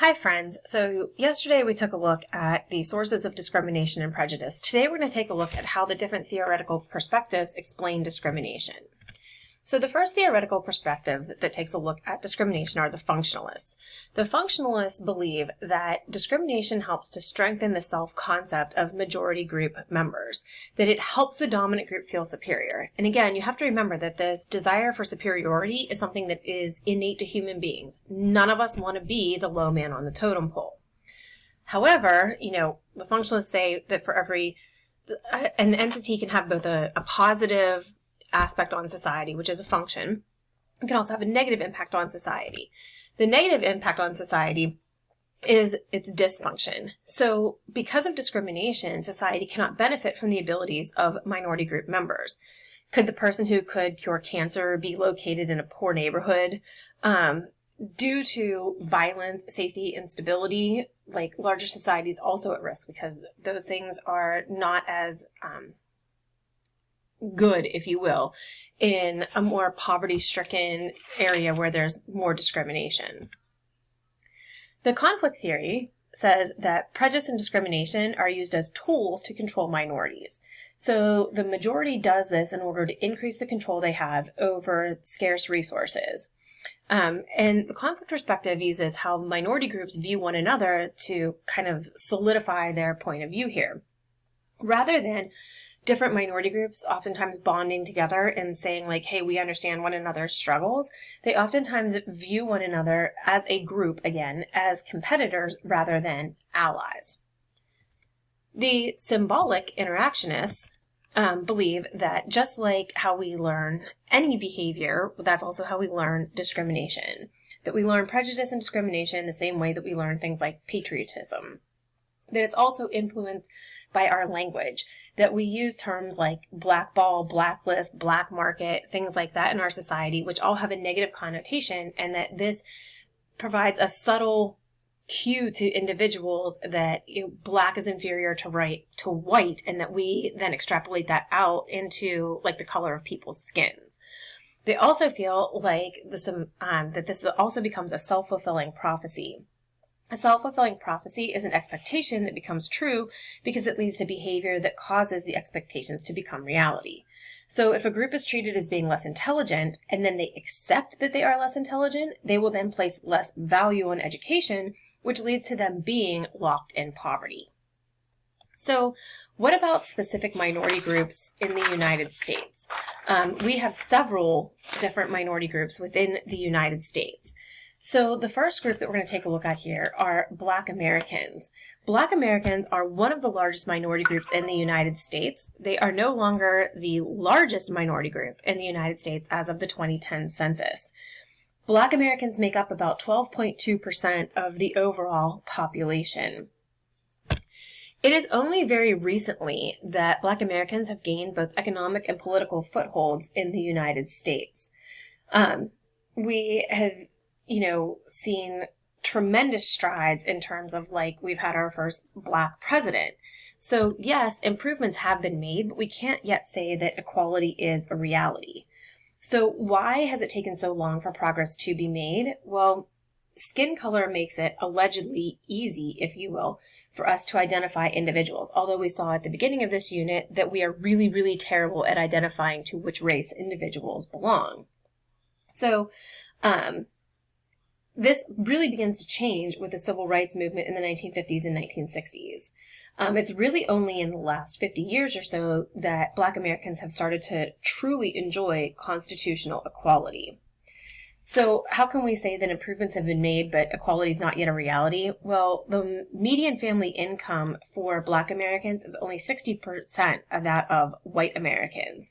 Hi friends, so yesterday we took a look at the sources of discrimination and prejudice. Today we're going to take a look at how the different theoretical perspectives explain discrimination. So the first theoretical perspective that takes a look at discrimination are the functionalists. The functionalists believe that discrimination helps to strengthen the self-concept of majority group members, that it helps the dominant group feel superior. And again, you have to remember that this desire for superiority is something that is innate to human beings. None of us want to be the low man on the totem pole. However, the functionalists say that for an entity can have both a positive aspect on society, which is a function. It can also have a negative impact on society. The negative impact on society is its dysfunction. So because of discrimination, society cannot benefit from the abilities of minority group members. Could the person who could cure cancer be located in a poor neighborhood? Due to violence, safety, instability, like larger societies also at risk because those things are not as good, if you will, in a more poverty-stricken area where there's more discrimination. The conflict theory says that prejudice and discrimination are used as tools to control minorities. So the majority does this in order to increase the control they have over scarce resources. And the conflict perspective uses how minority groups view one another to kind of solidify their point of view here. Rather than different minority groups oftentimes bonding together and saying like, hey, we understand one another's struggles, they oftentimes view one another as a group, again, as competitors rather than allies. The symbolic interactionists believe that just like how we learn any behavior, that's also how we learn discrimination. That we learn prejudice and discrimination the same way that we learn things like patriotism. That it's also influenced by our language, that we use terms like blackball, blacklist, black market, things like that in our society, which all have a negative connotation, and that this provides a subtle cue to individuals that black is inferior to white, and that we then extrapolate that out into like the color of people's skins. They also feel like that this also becomes a self-fulfilling prophecy. A self-fulfilling prophecy is an expectation that becomes true because it leads to behavior that causes the expectations to become reality. So if a group is treated as being less intelligent and then they accept that they are less intelligent, they will then place less value on education, which leads to them being locked in poverty. So what about specific minority groups in the United States? We have several different minority groups within the United States. So the first group that we're going to take a look at here are Black Americans. Black Americans are one of the largest minority groups in the United States. They are no longer the largest minority group in the United States as of the 2010 census. Black Americans make up about 12.2% of the overall population. It is only very recently that Black Americans have gained both economic and political footholds in the United States. We have seen tremendous strides in terms of we've had our first Black president. So yes, improvements have been made, but we can't yet say that equality is a reality. So why has it taken so long for progress to be made? Well, skin color makes it allegedly easy, if you will, for us to identify individuals. Although we saw at the beginning of this unit that we are really, really terrible at identifying to which race individuals belong. So, this really begins to change with the civil rights movement in the 1950s and 1960s. It's really only in the last 50 years or so that Black Americans have started to truly enjoy constitutional equality. So how can we say that improvements have been made but equality is not yet a reality? Well, the median family income for Black Americans is only 60% of that of white Americans.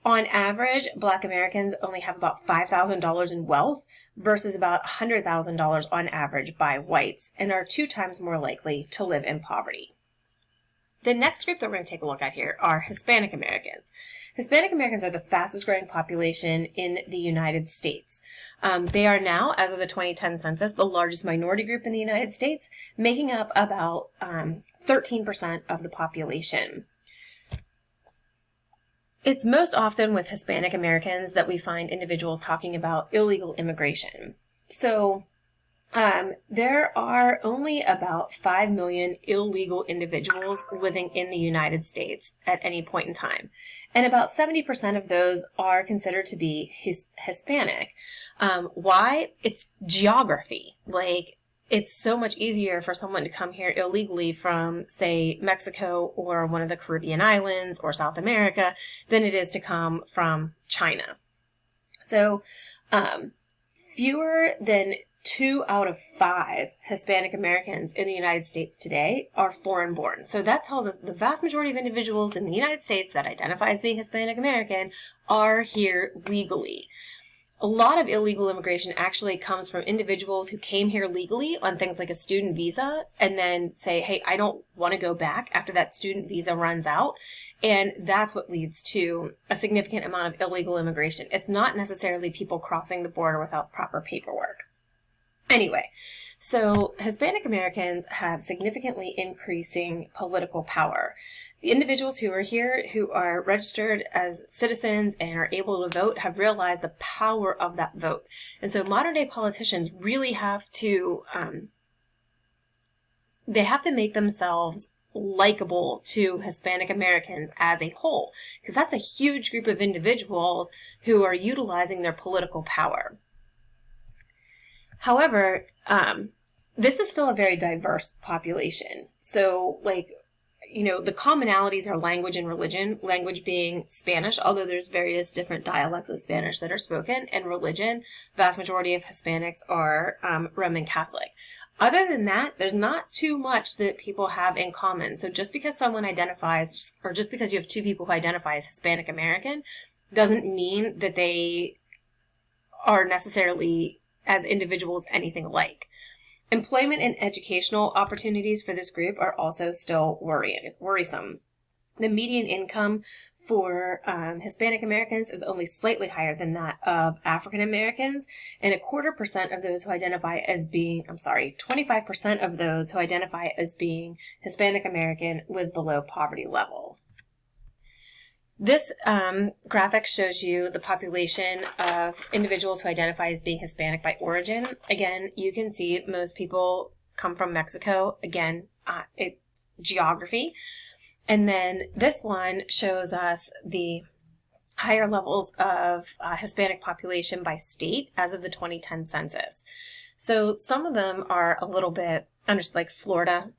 On average, Black Americans only have about $5,000 in wealth versus about $100,000 on average by whites, and are 2 times more likely to live in poverty. The next group that we're going to take a look at here are Hispanic Americans. Hispanic Americans are the fastest growing population in the United States. They are now, as of the 2010 census, the largest minority group in the United States, making up about 13% of the population. It's most often with Hispanic Americans that we find individuals talking about illegal immigration. So There are only about 5 million illegal individuals living in the United States at any point in time. And about 70% of those are considered to be Hispanic. Why? It's geography. Like, it's so much easier for someone to come here illegally from, say, Mexico or one of the Caribbean islands or South America than it is to come from China. So, fewer than 2 out of 5 Hispanic Americans in the United States today are foreign born. So that tells us the vast majority of individuals in the United States that identify as being Hispanic American are here legally. A lot of illegal immigration actually comes from individuals who came here legally on things like a student visa and then say, hey, I don't want to go back after that student visa runs out. And that's what leads to a significant amount of illegal immigration. It's not necessarily people crossing the border without proper paperwork. Anyway, so Hispanic Americans have significantly increasing political power. The individuals who are here, who are registered as citizens and are able to vote, have realized the power of that vote. And so modern day politicians really have to, they have to make themselves likable to Hispanic Americans as a whole, because that's a huge group of individuals who are utilizing their political power. However, this is still a very diverse population. So, like, you know, the commonalities are language and religion, language being Spanish, although there's various different dialects of Spanish that are spoken, and religion, vast majority of Hispanics are Roman Catholic. Other than that, there's not too much that people have in common. So just because someone identifies, or just because you have 2 people who identify as Hispanic American, doesn't mean that they are necessarily, as individuals, anything alike. Employment and educational opportunities for this group are also still worrisome. The median income for Hispanic Americans is only slightly higher than that of African Americans, and 25% of those who identify as being, 25% of those who identify as being Hispanic American live below poverty level. This graphic shows you the population of individuals who identify as being Hispanic by origin. Again, you can see most people come from Mexico. Again, it's geography. And then this one shows us the higher levels of Hispanic population by state as of the 2010 census. So some of them are a little bit, like Florida,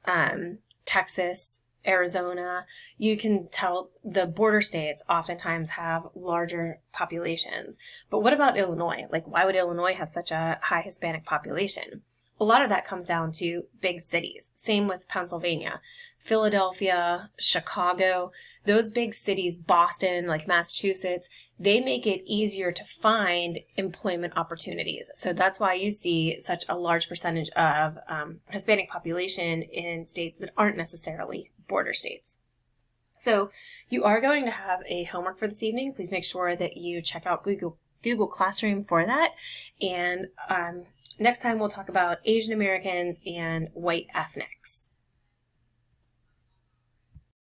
Texas, Arizona. You can tell the border states oftentimes have larger populations. But what about Illinois? Like, why would Illinois have such a high Hispanic population? A lot of that comes down to big cities. Same with Pennsylvania, Philadelphia, Chicago, those big cities, Boston, like Massachusetts, they make it easier to find employment opportunities. So that's why you see such a large percentage of Hispanic population in states that aren't necessarily border states. So you are going to have a homework for this evening. Please make sure that you check out Google Classroom for that. And next time we'll talk about Asian Americans and white ethnics.